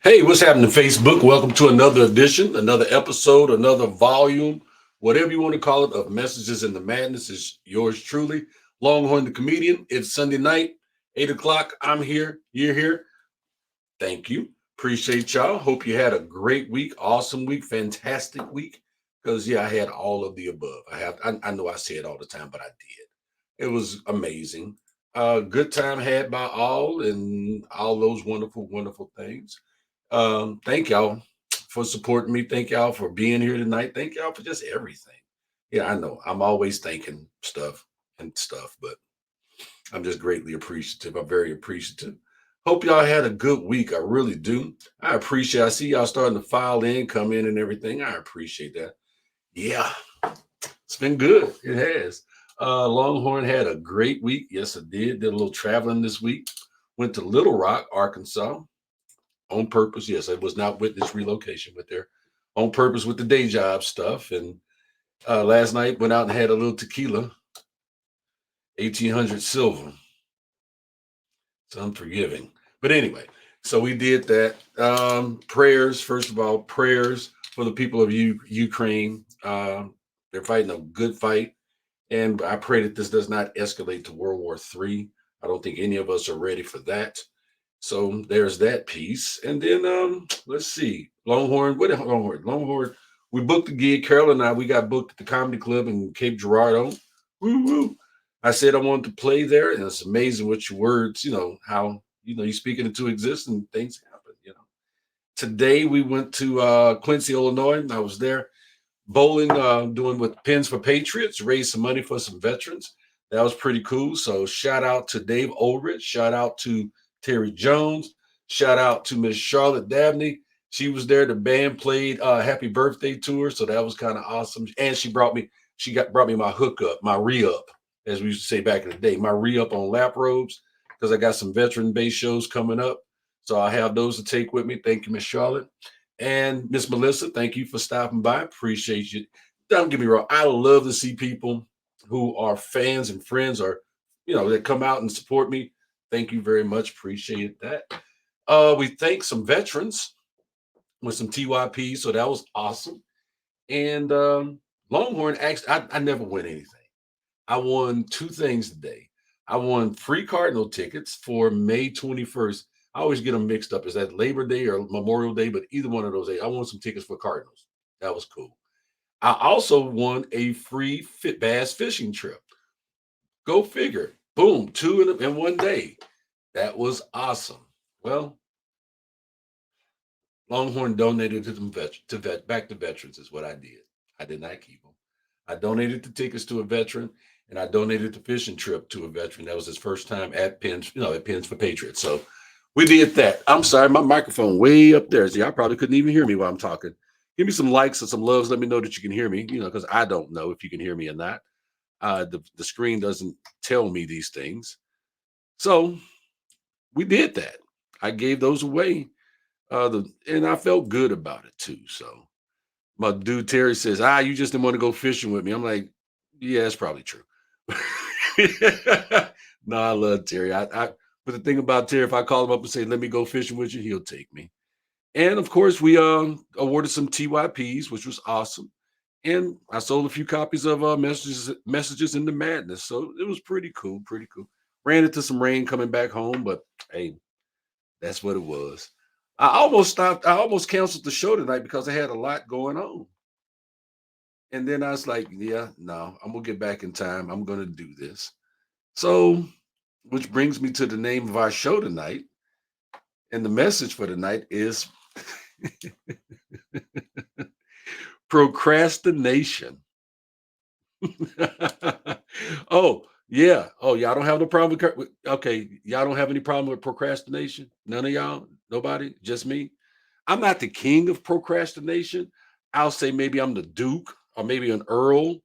Hey, what's happening, Facebook? Welcome to another edition, another episode, another volume, whatever you want to call it, of Messages in the Madness. Is yours truly, Longhorn the comedian. It's Sunday night, 8 o'clock. I'm here. You're here. Thank you. Appreciate y'all. Hope you had a great week, awesome week, fantastic week. Because, yeah, I had all of the above. I know I say it all the time, but I did. It was amazing. Good time had by all and all those wonderful, wonderful things. Thank y'all for supporting me. Thank y'all for being here tonight. Thank y'all for just everything. Yeah, I know I'm always thinking stuff, but I'm just greatly appreciative. I'm very appreciative. Hope y'all had a good week. I really do. I appreciate. I see y'all starting to file in, come in, and everything. I appreciate that. Yeah, it's been good. It has. Longhorn had a great week. Yes, I did. Did a little traveling this week. Went to Little Rock, Arkansas on purpose. Yes, I was not with this relocation, but they're on purpose with the day job stuff. And last night went out and had a little tequila, 1800 silver. It's unforgiving. But anyway, so we did that. Prayers, first of all, prayers for the people of Ukraine. They're fighting a good fight. And I pray that this does not escalate to World War III. I don't think any of us are ready for that. So there's that piece. And then let's see. Longhorn, what Longhorn? Longhorn, we booked a gig. Carol and I, we got booked at the comedy club in Cape Girardeau. Woo woo. I said I wanted to play there, and it's amazing what your words, how you speak it into existence and things happen. Today we went to Quincy, Illinois, and I was there bowling, doing with Pins for Patriots, raised some money for some veterans. That was pretty cool. So shout out to Dave Ulrich, shout out to Terry Jones, shout out to Miss Charlotte Dabney. She was there. The band played Happy Birthday to her, so that was kind of awesome. And brought me my hookup, my re-up, as we used to say back in the day, my re-up on lap robes, because I got some veteran-based shows coming up. So I have those to take with me. Thank you, Miss Charlotte. And Miss Melissa, thank you for stopping by. Appreciate you. Don't get me wrong. I love to see people who are fans and friends or, that come out and support me. Thank you very much. Appreciate that. We thank some veterans with some TYP. So that was awesome. And Longhorn, actually, I never win anything. I won two things today. I won free Cardinal tickets for May 21st. I always get them mixed up. Is that Labor Day or Memorial Day? But either one of those days, I won some tickets for Cardinals. That was cool. I also won a free bass fishing trip. Go figure. Boom, two in one day. That was awesome. Well, Longhorn donated to them back to veterans is what I did. I did not keep them. I donated the tickets to a veteran, and I donated the fishing trip to a veteran. That was his first time at Pins, at Pins for Patriots. So we did that. I'm sorry, my microphone way up there. See, I probably couldn't even hear me while I'm talking. Give me some likes and some loves. Let me know that you can hear me, because I don't know if you can hear me or not. The screen doesn't tell me these things. So we did that. I gave those away. And I felt good about it too. So my dude Terry says, you just didn't want to go fishing with me. I'm like, yeah, that's probably true. No, I love Terry. But the thing about Terry, if I call him up and say, let me go fishing with you, he'll take me. And of course, we awarded some TYPs, which was awesome. And I sold a few copies of Messages in the Madness. So it was pretty cool, pretty cool. Ran into some rain coming back home, but hey, that's what it was. I almost canceled the show tonight because I had a lot going on. And then I was like, yeah, no, I'm going to get back in time. I'm going to do this. So, which brings me to the name of our show tonight. And the message for tonight is procrastination. Oh, yeah. Oh, y'all don't have no problem with, okay, y'all don't have any problem with procrastination? None of y'all? Nobody? Just me? I'm not the king of procrastination. I'll say maybe I'm the duke or maybe an earl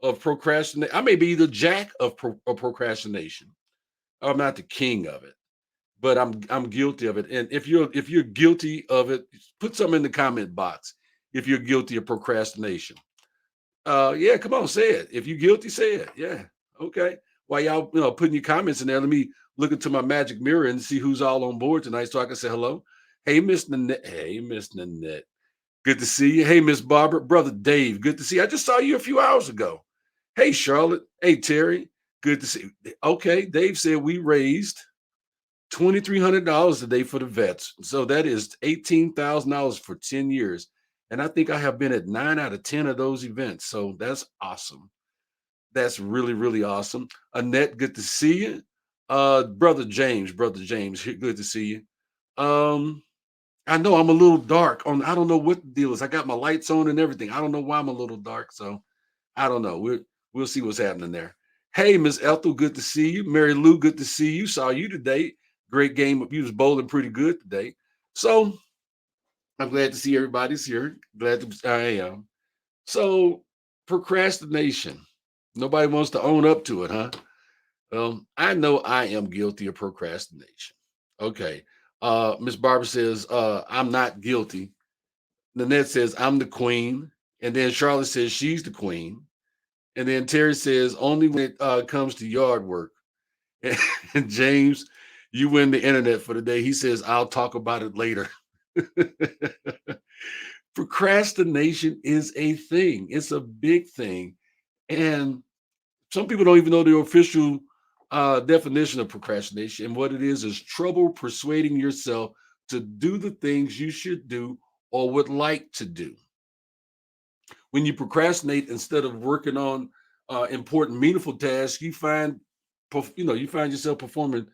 of procrastination. I may be the jack of procrastination. I'm not the king of it, but I'm guilty of it. And if you're guilty of it, put something in the comment box. If you're guilty of procrastination, yeah, come on, say it. If you're guilty, say it. Yeah, okay. While y'all putting your comments in there, let me look into my magic mirror and see who's all on board tonight, so I can say hello. Hey, Miss Nanette. Hey, Miss Nanette. Good to see you. Hey, Miss Barbara. Brother Dave. Good to see you. I just saw you a few hours ago. Hey, Charlotte. Hey, Terry. Good to see you. Okay, Dave said we raised $2,300 a day for the vets. So that is $18,000 for 10 years. And I think I have been at 9 out of 10 of those events. So that's awesome. That's really, really awesome. Annette, good to see you. Brother James, good to see you. I know I'm a little dark on. I don't know what the deal is. I got my lights on and everything. I don't know why I'm a little dark. So I don't know. We'll see what's happening there. Hey, Miss Ethel, good to see you. Mary Lou, good to see you. Saw you today. Great game. You was bowling pretty good today. So I'm glad to see everybody's here. Glad to I am. So procrastination. Nobody wants to own up to it, huh? I know I am guilty of procrastination. Okay. Miss Barbara says, I'm not guilty. Nanette says, I'm the queen. And then Charlotte says, she's the queen. And then Terry says, only when it comes to yard work. And James, you win the internet for the day. He says, I'll talk about it later. Procrastination is a thing, it's a big thing. And some people don't even know the official definition of procrastination. And what it is trouble persuading yourself to do the things you should do or would like to do. When you procrastinate instead of working on important, meaningful tasks, you find yourself performing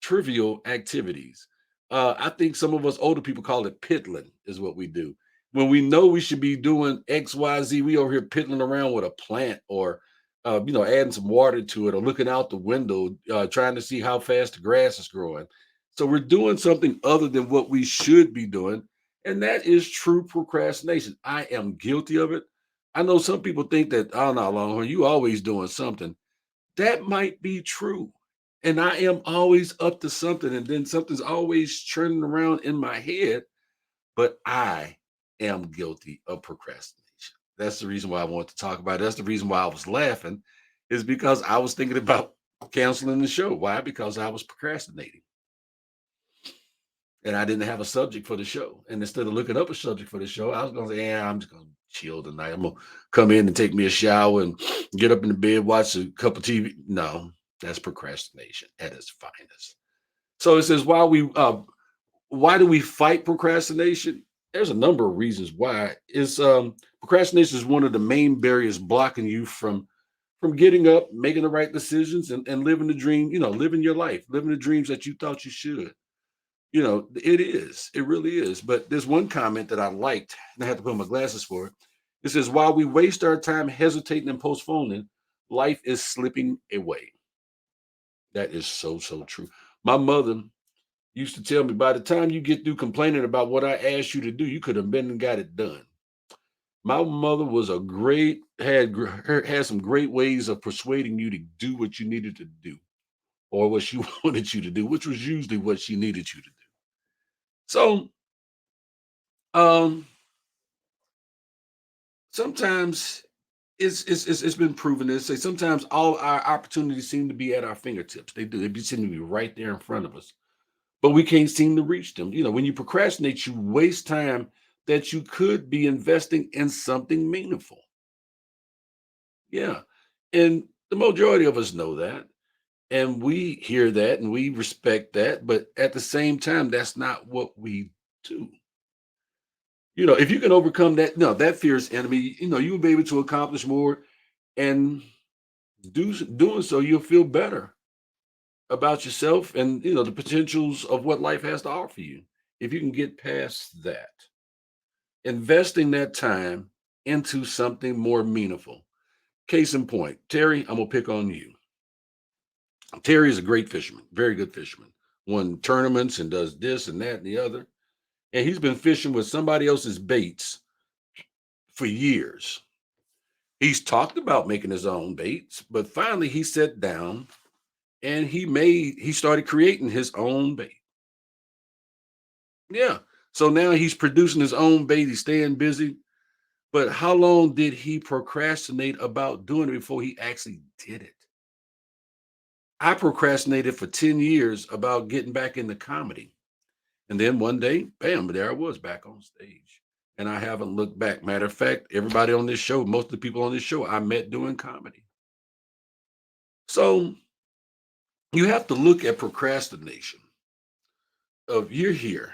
trivial activities. I think some of us older people call it piddling, is what we do. When we know we should be doing X, Y, Z, we over here piddling around with a plant or, adding some water to it or looking out the window, trying to see how fast the grass is growing. So we're doing something other than what we should be doing. And that is true procrastination. I am guilty of it. I know some people think that, oh no, Longhorn, you always doing something. That might be true. And I am always up to something, and then something's always churning around in my head, but I am guilty of procrastination. That's the reason why I want to talk about it. That's the reason why I was laughing, is because I was thinking about canceling the show. Why? Because I was procrastinating and I didn't have a subject for the show. And instead of looking up a subject for the show, I was going to say, yeah, I'm just going to chill tonight. I'm going to come in and take me a shower and get up in the bed, watch a couple TV. No, that's procrastination at its finest. So it says, why do we fight procrastination? There's a number of reasons why. Is Procrastination is one of the main barriers blocking you from getting up, making the right decisions, and living the dream. Living your life, living the dreams that you thought you should. It is. It really is. But there's one comment that I liked, and I had to put my glasses for it. It says, while we waste our time hesitating and postponing, life is slipping away. That is so, so true. My mother used to tell me, by the time you get through complaining about what I asked you to do, you could have been and got it done. My mother was had some great ways of persuading you to do what you needed to do or what she wanted you to do, which was usually what she needed you to do. So, um, sometimes it's been proven this say sometimes all our opportunities seem to be at our fingertips. They do. Seem to be right there in front of us, but we can't seem to reach them. When you procrastinate, you waste time that you could be investing in something meaningful. Yeah, and the majority of us know that, and we hear that, and we respect that. But at the same time, that's not what we do. If you can overcome that, no, that fierce enemy, you'll be able to accomplish more. And doing so, you'll feel better about yourself and the potentials of what life has to offer you. If you can get past that, investing that time into something more meaningful. Case in point, Terry, I'm gonna pick on you. Terry is a great fisherman, very good fisherman. Won tournaments and does this and that and the other. And he's been fishing with somebody else's baits for years. He's talked about making his own baits, but finally he sat down and he started creating his own bait. Yeah. So now he's producing his own bait. He's staying busy. But how long did he procrastinate about doing it before he actually did it? I procrastinated for 10 years about getting back into comedy. And then one day, bam, there I was back on stage. And I haven't looked back. Matter of fact, everybody on this show, most of the people on this show, I met doing comedy. So you have to look at procrastination of you're here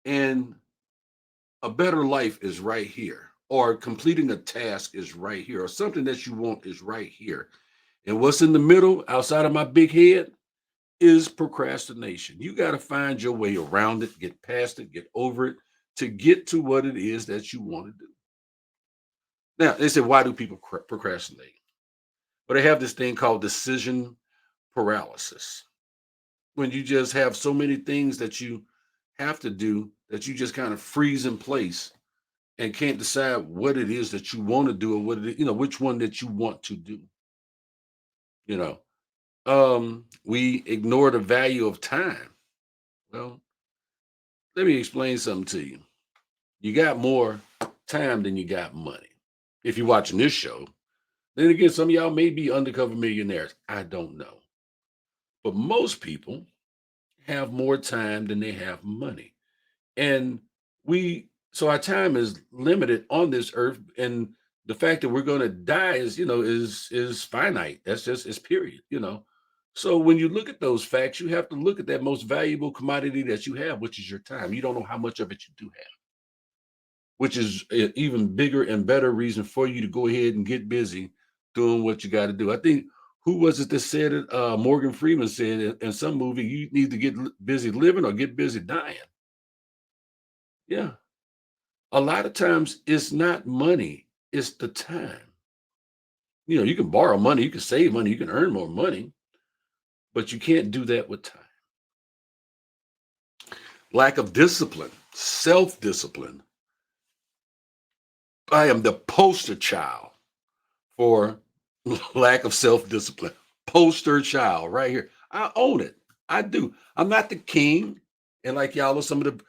and a better life is right here, or completing a task is right here, or something that you want is right here. And what's in the middle outside of my big head is procrastination. You got to find your way around it, get past it, get over it to get to what it is that you want to do. Now, they say, why do people procrastinate? But they have this thing called decision paralysis. When you just have so many things that you have to do that you just kind of freeze in place and can't decide what it is that you want to do or what it is, which one that you want to do. You know, we ignore the value of time. Well, let me explain something to you. You got more time than you got money. If you're watching this show, then again, some of y'all may be undercover millionaires. I don't know. But most people have more time than they have money. And so our time is limited on this earth. And the fact that we're going to die is finite. That's just, it's period. So when you look at those facts, you have to look at that most valuable commodity that you have, which is your time. You don't know how much of it you do have, which is an even bigger and better reason for you to go ahead and get busy doing what you got to do. I think, who was it that said it? Morgan Freeman said in some movie, you need to get busy living or get busy dying. Yeah. A lot of times it's not money, it's the time. You can borrow money, you can save money, you can earn more money, but you can't do that with time. Lack of discipline, self discipline. I am the poster child for lack of self discipline. Poster child right here. I own it. I do. I'm not the king, and like y'all are some of the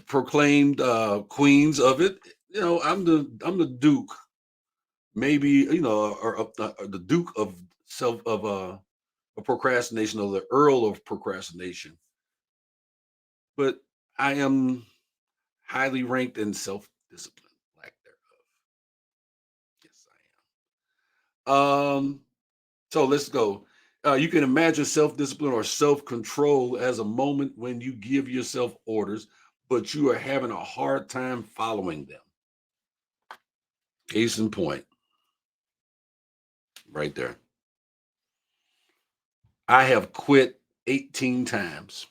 proclaimed queens of it. I'm the duke, maybe or the duke of procrastination, or the earl of procrastination. But I am highly ranked in self discipline, lack thereof. Yes, I am. So let's go. You can imagine self discipline or self control as a moment when you give yourself orders, but you are having a hard time following them. Case in point, right there. I have quit 18 times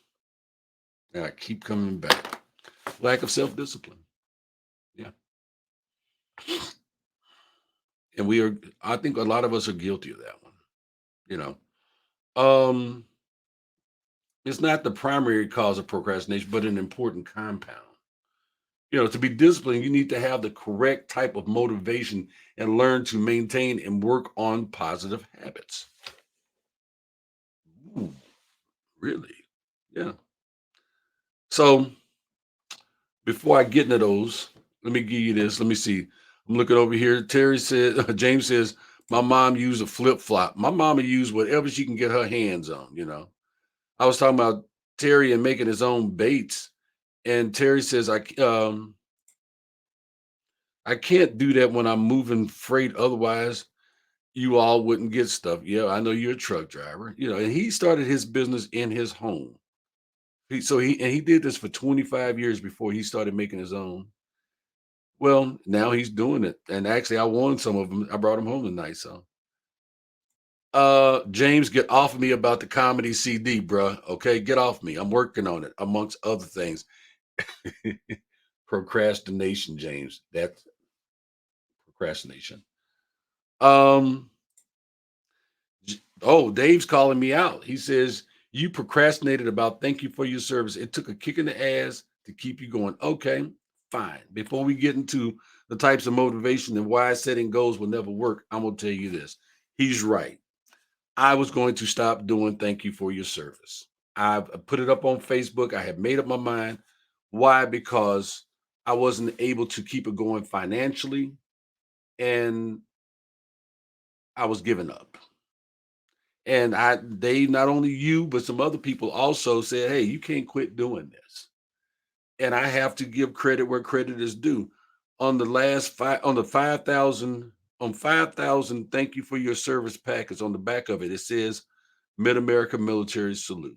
and I keep coming back. Lack of self discipline. Yeah. And I think a lot of us are guilty of that one. You know, um, it's not the primary cause of procrastination, but an important compound. To be disciplined, you need to have the correct type of motivation and learn to maintain and work on positive habits. Ooh, really? Yeah. So before I get into those, let me give you this. Let me see. I'm looking over here. Terry said, James says, my mom used a flip flop. My mama used whatever she can get her hands on. I was talking about Terry and making his own baits. And Terry says, I can't do that when I'm moving freight. Otherwise, you all wouldn't get stuff. Yeah, I know you're a truck driver. And he started his business in his home. He did this for 25 years before he started making his own. Well, now he's doing it. And actually I won some of them. I brought them home tonight. So James, get off of me about the comedy CD, bruh. Okay, get off me. I'm working on it, amongst other things. Procrastination, James. That's procrastination. Um Oh, Dave's calling me out. He says, you procrastinated about thank you for your service. It took a kick in the ass to keep you going. Okay, fine. Before we get into the types of motivation and why setting goals will never work, I'm going to tell you this. He's right. I was going to stop doing thank you for your service. I've put it up on Facebook. I had made up my mind. Why? Because I wasn't able to keep it going financially, and I was giving up. And they, not only you, but some other people also said, hey, you can't quit doing this. And I have to give credit where credit is due. On the 5,000, on 5,000, thank you for your service package. On the back of it, it says Mid America Military Salute.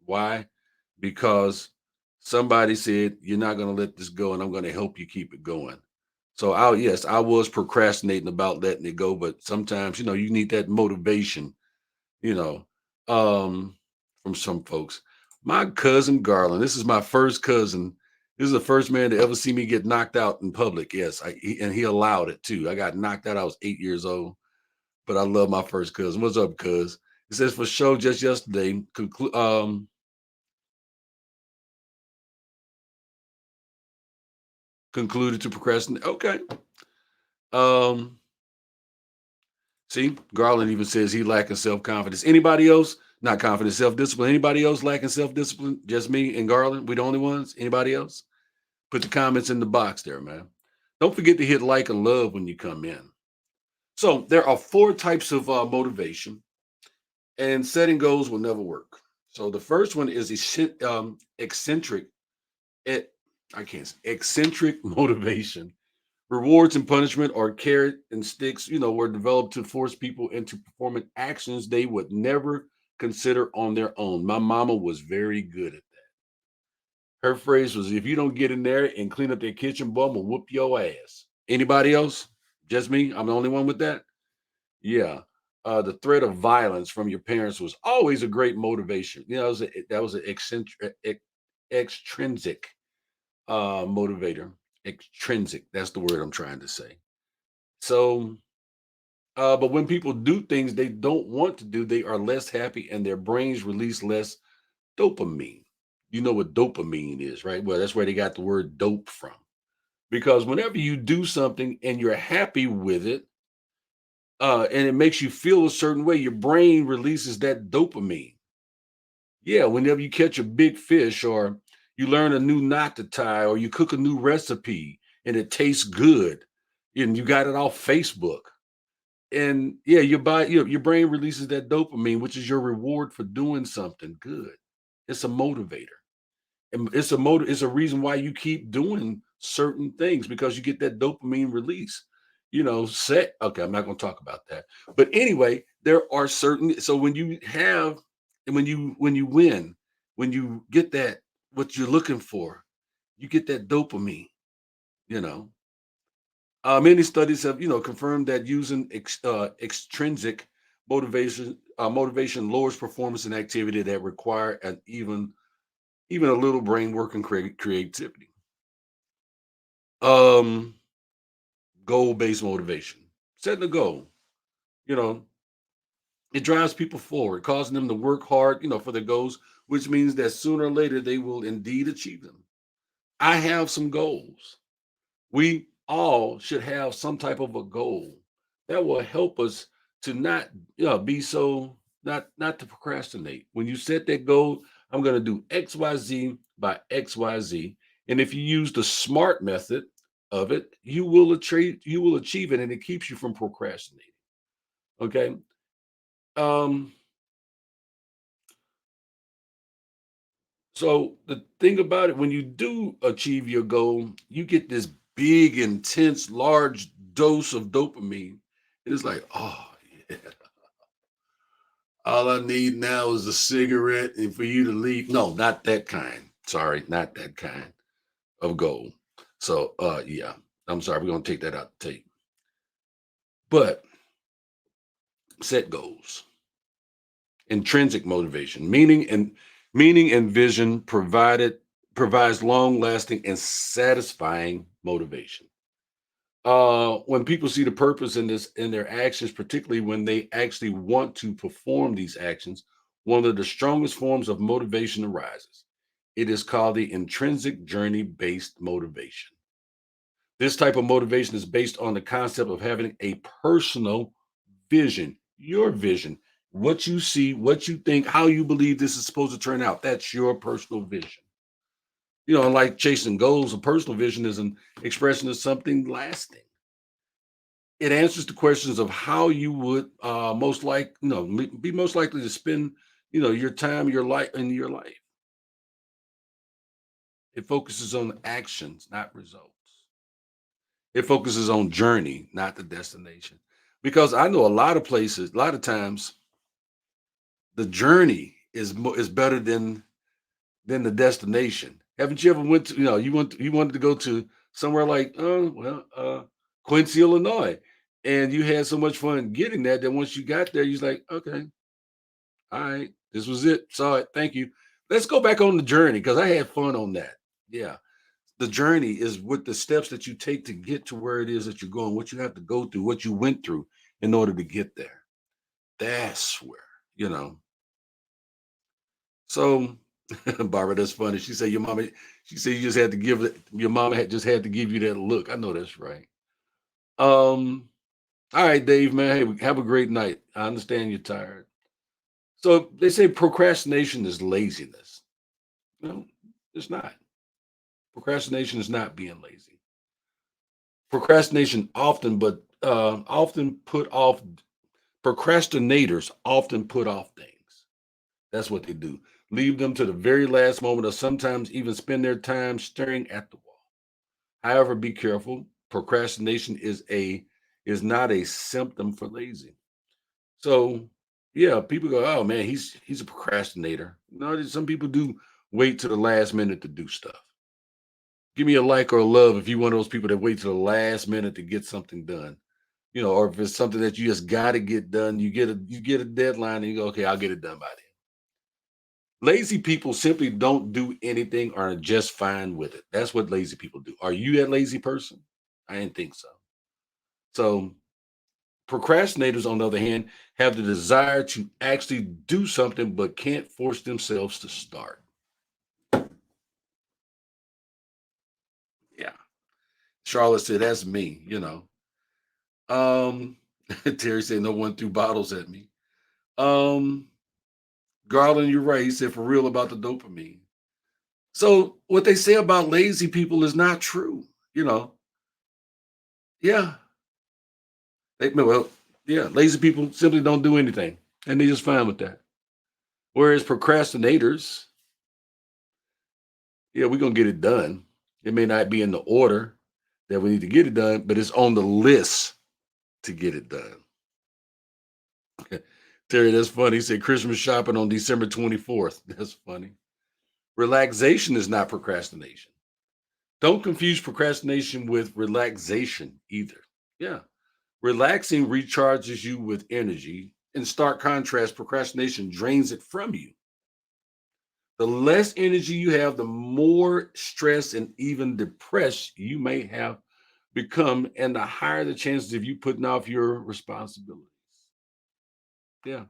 Why? Because somebody said, you're not going to let this go, and I'm going to help you keep it going. So yes, I was procrastinating about letting it go, but sometimes, you need that motivation, you know, um, from some folks. My cousin Garland, this is my first cousin. This is the first man to ever see me get knocked out in public. Yes, and he allowed it too. I got knocked out. I was 8 years old, but I love my first cousin. What's up, cuz? It says for show just yesterday. Concluded to procrastinate. Okay. Um, See, Garland even says he lacking self-confidence. Anybody else not confident, self-discipline? Anybody else lacking self-discipline? Just me and Garland? We the only ones? Anybody else? Put the comments in the box there, man. Don't forget to hit like and love when you come in. So there are four types of motivation, and setting goals will never work. So the first one is eccentric. It, I can't say eccentric motivation. Rewards and punishment, or carrot and sticks, were developed to force people into performing actions they would never consider on their own. My mama was very good at that. Her phrase was, if you don't get in there and clean up their kitchen, boy, I'm gonna whoop your ass. Anybody else? Just me? I'm the only one with that? Yeah. The threat of violence from your parents was always a great motivation. That was an extrinsic motivator. Extrinsic. That's the word I'm trying to say. So, but when people do things they don't want to do, they are less happy and their brains release less dopamine. You know what dopamine is, right? Well, that's where they got the word dope from. Because whenever you do something and you're happy with it, and it makes you feel a certain way, your brain releases that dopamine. Yeah, whenever you catch a big fish, or you learn a new knot to tie, or you cook a new recipe and it tastes good, and you got it off Facebook, and yeah, your brain releases that dopamine, which is your reward for doing something good. It's a motivator, and it's a reason why you keep doing certain things, because you get that dopamine release. Set Okay, I'm not going to talk about that, but anyway, there are certain, so when you have, and when you win, when you get that, what you're looking for, you get that dopamine. you know Many studies have, confirmed that using extrinsic motivation lowers performance and activity that require an even a little brain work and creativity. Um, Goal based motivation, setting a goal, you know, it drives people forward, causing them to work hard, for their goals, which means that sooner or later they will indeed achieve them. I have some goals. We all should have some type of a goal that will help us to not, be so, not to procrastinate. When you set that goal, I'm going to do XYZ by XYZ. And if you use the SMART method of it, you will achieve it, and it keeps you from procrastinating. Okay. Um, so the thing about it, when you do achieve your goal, you get this big, intense, large dose of dopamine. It is like, oh yeah, all I need now is a cigarette and for you to leave. No, not that kind. Sorry, not that kind of goal. So yeah, I'm sorry, we're gonna take that out the tape. But set goals. Intrinsic motivation, meaning and vision provides long lasting and satisfying motivation. When people see the purpose in their actions, particularly when they actually want to perform these actions, one of the strongest forms of motivation arises. It is called the intrinsic journey based motivation. This type of motivation is based on the concept of having a personal vision, your vision, what you see, what you think, how you believe this is supposed to turn out. That's your personal vision. Unlike chasing goals, a personal vision is an expression of something lasting. It answers the questions of how you would be most likely to spend your time, your life in your life. It focuses on actions, not results. It focuses on journey, not the destination. Because I know a lot of places, a lot of times, the journey is better than the destination. Haven't you ever went to, you wanted to go to somewhere like, Quincy, Illinois, and you had so much fun getting that that once you got there, you was like, okay, all right, this was it. Saw it. Thank you. Let's go back on the journey because I had fun on that. Yeah. The journey is with the steps that you take to get to where it is that you're going, what you have to go through, what you went through in order to get there. That's where, you know. So, Barbara, that's funny. She said you just had to give it, your mama had just had to give you that look. I know that's right. Um, all right, Dave, man. Hey, have a great night. I understand you're tired. So they say procrastination is laziness. No, it's not. Procrastination is not being lazy. Procrastination often put off. Procrastinators often put off things. That's what they do. Leave them to the very last moment, or sometimes even spend their time staring at the wall. However, be careful. Procrastination is not a symptom for lazy. So, yeah, people go, "Oh man, he's a procrastinator." No, some people do wait to the last minute to do stuff. Give me a like or a love if you're one of those people that wait to the last minute to get something done. Or if it's something that you just got to get done, you get a deadline and you go, "Okay, I'll get it done by then." Lazy people simply don't do anything or are just fine with it. That's what lazy people do. Are you that lazy person? I didn't think so. So procrastinators, on the other hand, have the desire to actually do something but can't force themselves to start. Yeah. Charlotte said, "That's me." Um, Terry said, "No one threw bottles at me." Um, Garland, you're right. He said, "For real about the dopamine." So what they say about lazy people is not true. You know, yeah, well, yeah, lazy people simply don't do anything, and they're just fine with that. Whereas procrastinators, yeah, we're gonna get it done. It may not be in the order that we need to get it done, but it's on the list to get it done. Terry, that's funny. He said Christmas shopping on December 24th. That's funny. Relaxation is not procrastination. Don't confuse procrastination with relaxation either. Yeah. Relaxing recharges you with energy. In stark contrast, procrastination drains it from you. The less energy you have, the more stressed and even depressed you may have become, and the higher the chances of you putting off your responsibilities. Yeah.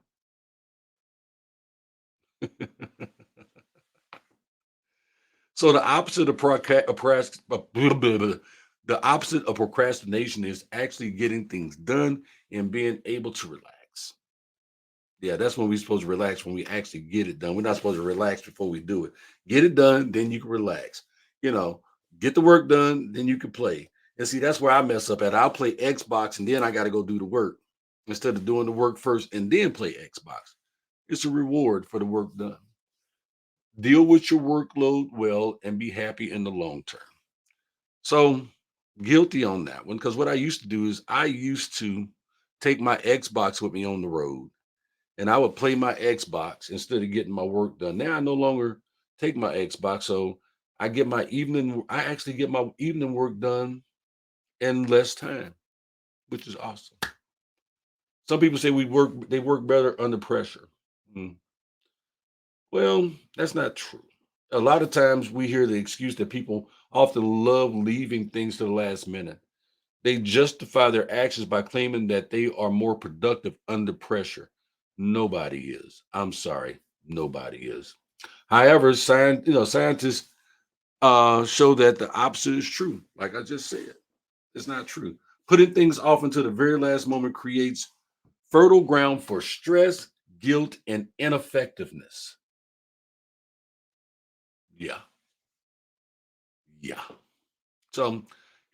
So the opposite of the opposite of procrastination is actually getting things done and being able to relax. Yeah, that's when we're supposed to relax when we actually get it done. We're not supposed to relax before we do it. Get it done, then you can relax. You know, get the work done, then you can play. And see, that's where I mess up at. I'll play Xbox and then I got to go do the work instead of doing the work first and then play Xbox. It's a reward for the work done. Deal with your workload well and be happy in the long term. So, guilty on that one because what I used to do is I used to take my Xbox with me on the road and I would play my Xbox instead of getting my work done. Now I no longer take my Xbox, so I actually get my evening work done in less time, which is awesome. Some people say they work better under pressure. Mm. Well, that's not true. A lot of times we hear the excuse that people often love leaving things to the last minute. They justify their actions by claiming that they are more productive under pressure. Nobody is. I'm sorry, nobody is. However, scientists show that the opposite is true. Like I just said, it's not true. Putting things off until the very last moment creates fertile ground for stress, guilt, and ineffectiveness. Yeah, yeah. So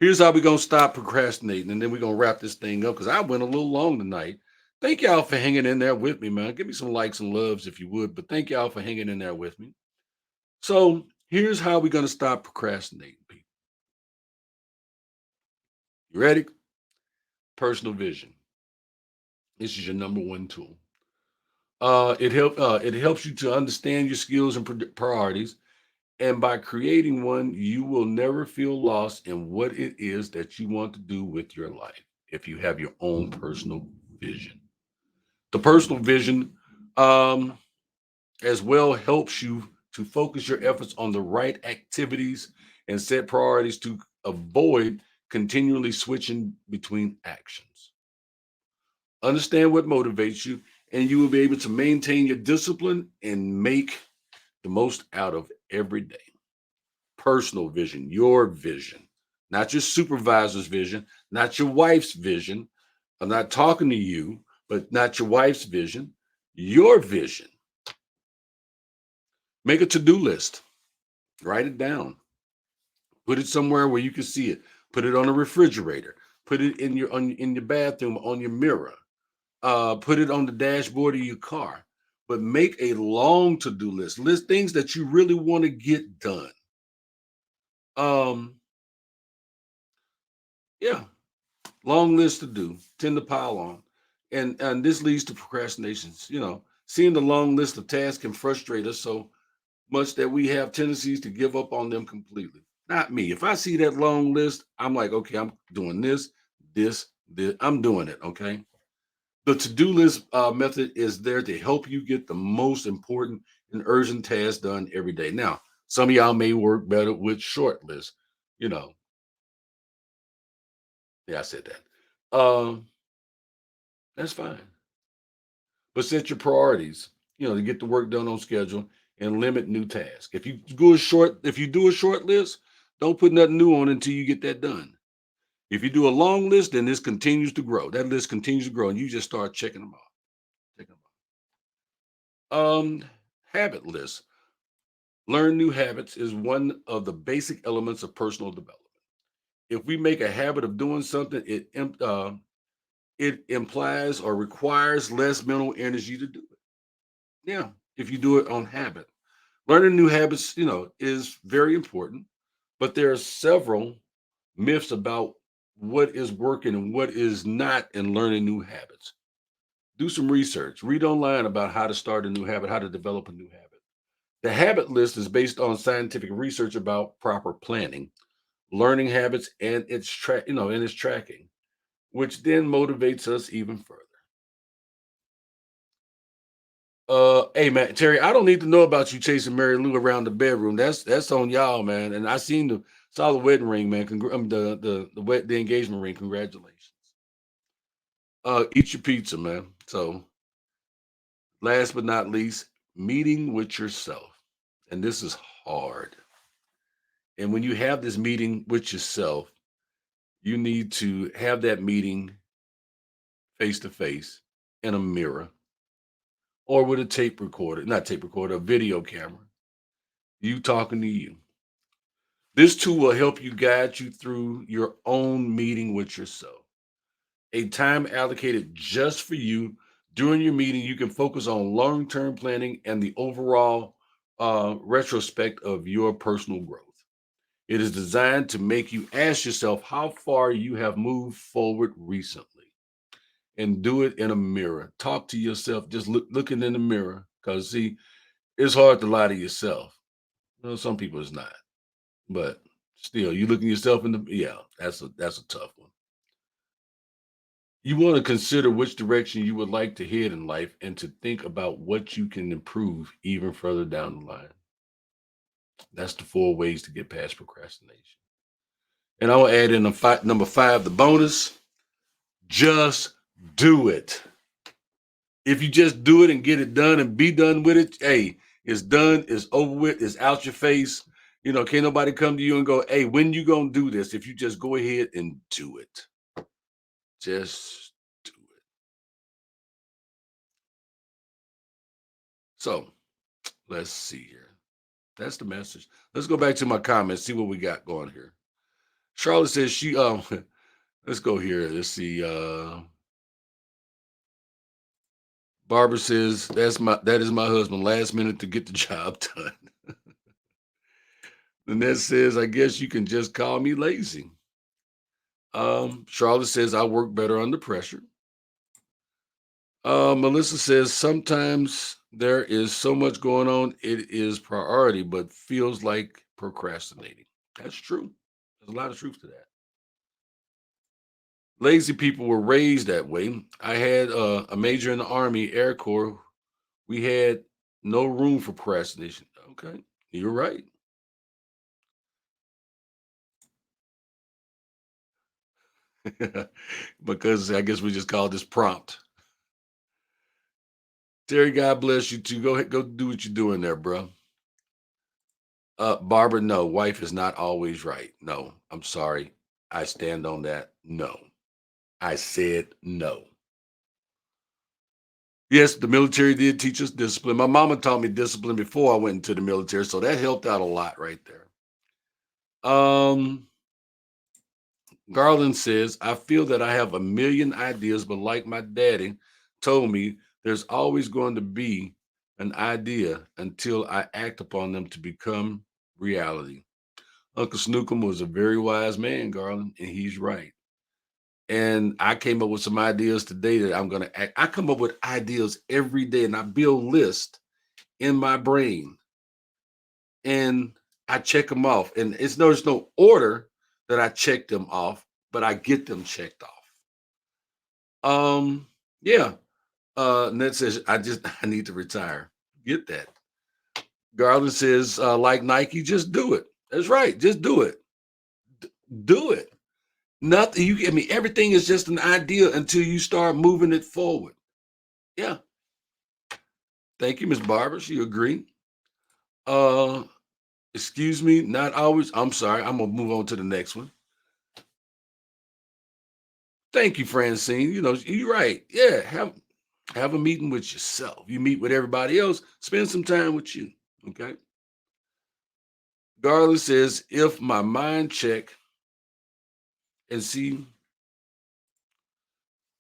Here's how we're gonna stop procrastinating, and then we're gonna wrap this thing up because I went a little long tonight. Thank y'all for hanging in there with me, man. Give me some likes and loves if you would, but thank y'all for hanging in there with me. So here's how we're gonna stop procrastinating, people. You ready? Personal vision. This is your number one tool. It helps you to understand your skills and priorities. And by creating one, you will never feel lost in what it is that you want to do with your life if you have your own personal vision. The personal vision um, as well helps you to focus your efforts on the right activities and set priorities to avoid continually switching between actions. Understand what motivates you, and you will be able to maintain your discipline and make the most out of every day. Personal vision, your vision, not your supervisor's vision, not your wife's vision. I'm not talking to you, but not your wife's vision, your vision. Make a to do list, write it down, put it somewhere where you can see it, put it on a refrigerator, put it in your bathroom, on your mirror, put it on the dashboard of your car. But make a long to do list things that you really want to get done. Um, yeah, long list to do, tend to pile on. And this leads to procrastinations. Seeing the long list of tasks can frustrate us so much that we have tendencies to give up on them completely. Not me. If I see that long list, I'm like, okay, I'm doing this. I'm doing it. Okay. The to-do list method is there to help you get the most important and urgent tasks done every day. Now, some of y'all may work better with short lists. You know, yeah, I said that. That's fine. But set your priorities, to get the work done on schedule and limit new tasks. If you do a short list, don't put nothing new on until you get that done. If you do a long list, then this continues to grow. That list continues to grow, and you just start checking them off. Checking them off. Habit lists. Learn new habits is one of the basic elements of personal development. If we make a habit of doing something, it implies or requires less mental energy to do it. Yeah, if you do it on habit. Learning new habits, is very important, but there are several myths about what is working and what is not in learning new habits. Do some research, read online about how to start a new habit, how to develop a new habit. The habit list is based on scientific research about proper planning, learning habits, and its tracking, which then motivates us even further. Hey man, Terry, I don't need to know about you chasing Mary Lou around the bedroom. That's on y'all, man. And I seen saw the wedding ring, man. The engagement ring. Congratulations. Eat your pizza, man. So last but not least, meeting with yourself, and this is hard. And when you have this meeting with yourself, you need to have that meeting face to face in a mirror or with a tape recorder, not tape recorder, a video camera. You talking to you. This tool will help you guide you through your own meeting with yourself. A time allocated just for you during your meeting, you can focus on long term planning and the overall retrospect of your personal growth. It is designed to make you ask yourself how far you have moved forward recently and do it in a mirror. Talk to yourself, just looking in the mirror. Because, see, it's hard to lie to yourself. Some people it's not. But still, you looking yourself in the yeah, that's a tough one. You want to consider which direction you would like to head in life and to think about what you can improve even further down the line. That's the four ways to get past procrastination. And I'll add in number five, the bonus. Just do it. If you just do it and get it done and be done with it, hey, it's done, it's over with, it's out your face. Can't nobody come to you and go, hey, when you gonna do this? If you just go ahead and do it. Just do it. So let's see here. That's the message. Let's go back to my comments, see what we got going here. Charlotte says she let's go here. Let's see. Barbara says that is my husband last minute to get the job done. Lynette says, I guess you can just call me lazy. Charlotte says I work better under pressure. Melissa says sometimes there is so much going on, it is priority, but feels like procrastinating. That's true. There's a lot of truth to that. Lazy people were raised that way. I had a major in the Army Air Corps. We had no room for procrastination. Okay, you're right. Because I guess we just call this prompt. Terry, God bless you too. Go ahead, go do what you're doing there, bro. Barbara, no, wife is not always right. No, I'm sorry. I stand on that. No, I said no. Yes, the military did teach us discipline. My mama taught me discipline before I went into the military, so that helped out a lot right there. Um, Garland says, I feel that I have a million ideas, but like my daddy told me, there's always going to be an idea until I act upon them to become reality. Uncle Snookum was a very wise man, Garland, and he's right. And I came up with some ideas today that I'm going to act. I come up with ideas every day and I build lists in my brain and I check them off. And there's no order that I check them off, but I get them checked off. Yeah. Ned says, I need to retire. Get that. Garland says, like Nike, just do it. That's right. Just do it. Do it. Nothing. I mean, everything is just an idea until you start moving it forward. Yeah. Thank you, Miss Barbara. She agreed. Uh, excuse me, not always. I'm sorry. I'm gonna move on to the next one. Thank you, Francine. You know, you're right. Yeah, have a meeting with yourself. You meet with everybody else. Spend some time with you. Okay. Garland says, if my mind check and see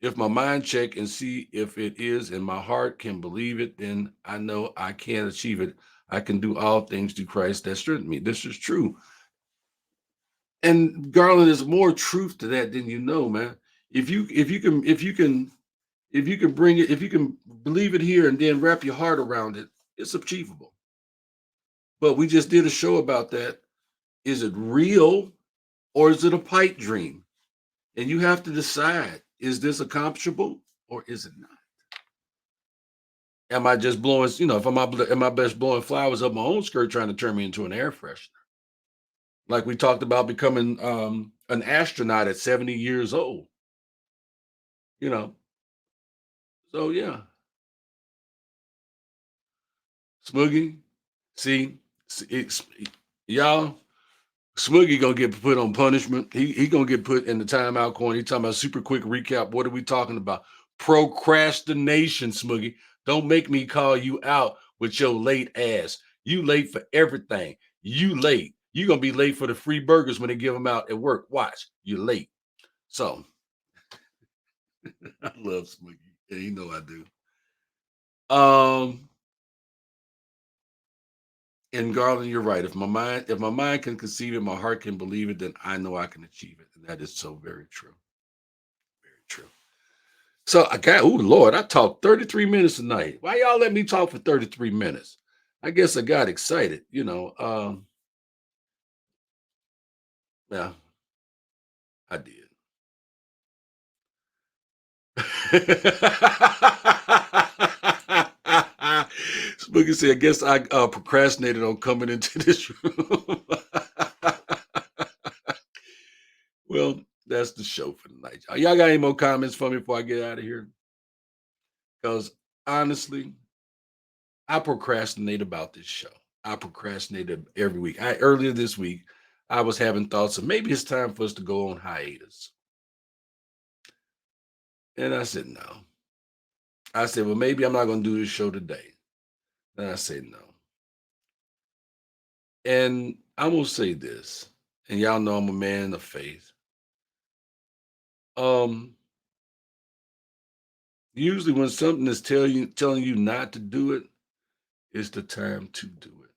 if my mind check and see if it is and my heart can believe it, then I know I can achieve it. I can do all things through Christ that strengthens me. This is true. And Garland, there's more truth to that than you know, man. If you can bring it, if you can believe it here and then wrap your heart around it, it's achievable. But we just did a show about that. Is it real or is it a pipe dream? And you have to decide, is this accomplishable or is it not? Am I just blowing, if am I best blowing flowers up my own skirt trying to turn me into an air freshener? Like we talked about becoming an astronaut at 70 years old, you know. So yeah, Smoogie, see, it's y'all, Smoogie gonna get put on punishment. He gonna get put in the timeout corner. He talking about super quick recap. What are we talking about? Procrastination, Smoogie. Don't make me call you out with your late ass. You late for everything. You late. You gonna be late for the free burgers when they give them out at work. Watch, you're late. So I love Smoogie. Yeah, you know I do. Um, and Garland, you're right. If my mind can conceive it, my heart can believe it, then I know I can achieve it. And that is so very true. Very true. So I got, oh Lord, I talked 33 minutes tonight. Why y'all let me talk for 33 minutes? I guess I got excited, Yeah, I did. Spooky said, I guess I procrastinated on coming into this room. Well, that's the show for tonight. Y'all got any more comments for me before I get out of here? Because honestly, I procrastinate about this show. I procrastinated every week. Earlier this week, I was having thoughts of maybe it's time for us to go on hiatus. And I said, no. I said, well, maybe I'm not going to do this show today. And I said, no. And I'm going to say this. and y'all know I'm a man of faith. Um, Usually when something is telling you not to do it, it's the time to do it.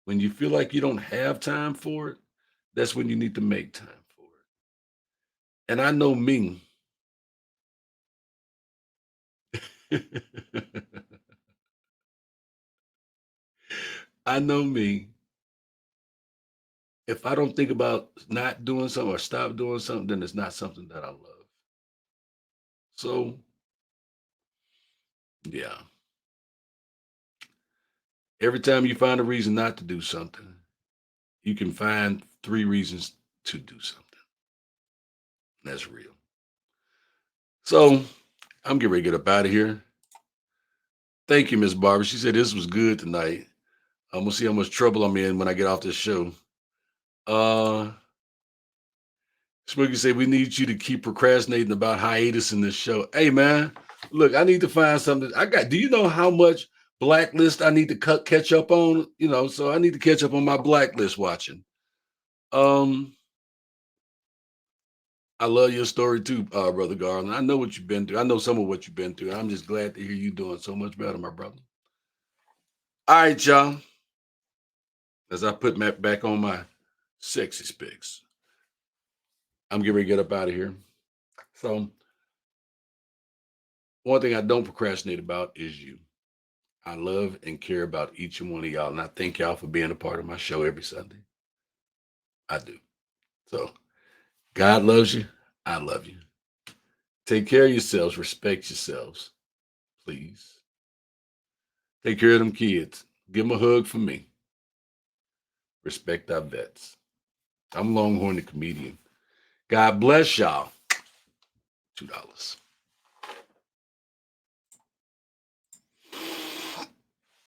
When you feel like you don't have time for it, that's when you need to make time for it. And I know me. I know me. If I don't think about not doing something or stop doing something, then it's not something that I love. So, yeah. Every time you find a reason not to do something, you can find three reasons to do something. That's real. So, I'm getting ready to get up out of here. Thank you, Miss Barbara. She said this was good tonight. I'm gonna see how much trouble I'm in when I get off this show. Uh Smokey said we need you to keep procrastinating about hiatus in this show. Hey man, look, I need to find something. Do you know how much blacklist I need to catch up on? So I need to catch up on my blacklist watching. Um, I love your story too, Brother Garland. I know what you've been through. I know some of what you've been through. I'm just glad to hear you doing so much better, my brother. All right, y'all. As I put back on my sexy specs, I'm getting ready to get up out of here. So one thing I don't procrastinate about is you. I love and care about each and one of y'all, and I thank y'all for being a part of my show every Sunday. I do. So God loves you. I love you. Take care of yourselves. Respect yourselves, please. Take care of them kids. Give them a hug for me. Respect our vets. I'm Longhorn the comedian. God bless y'all. $2.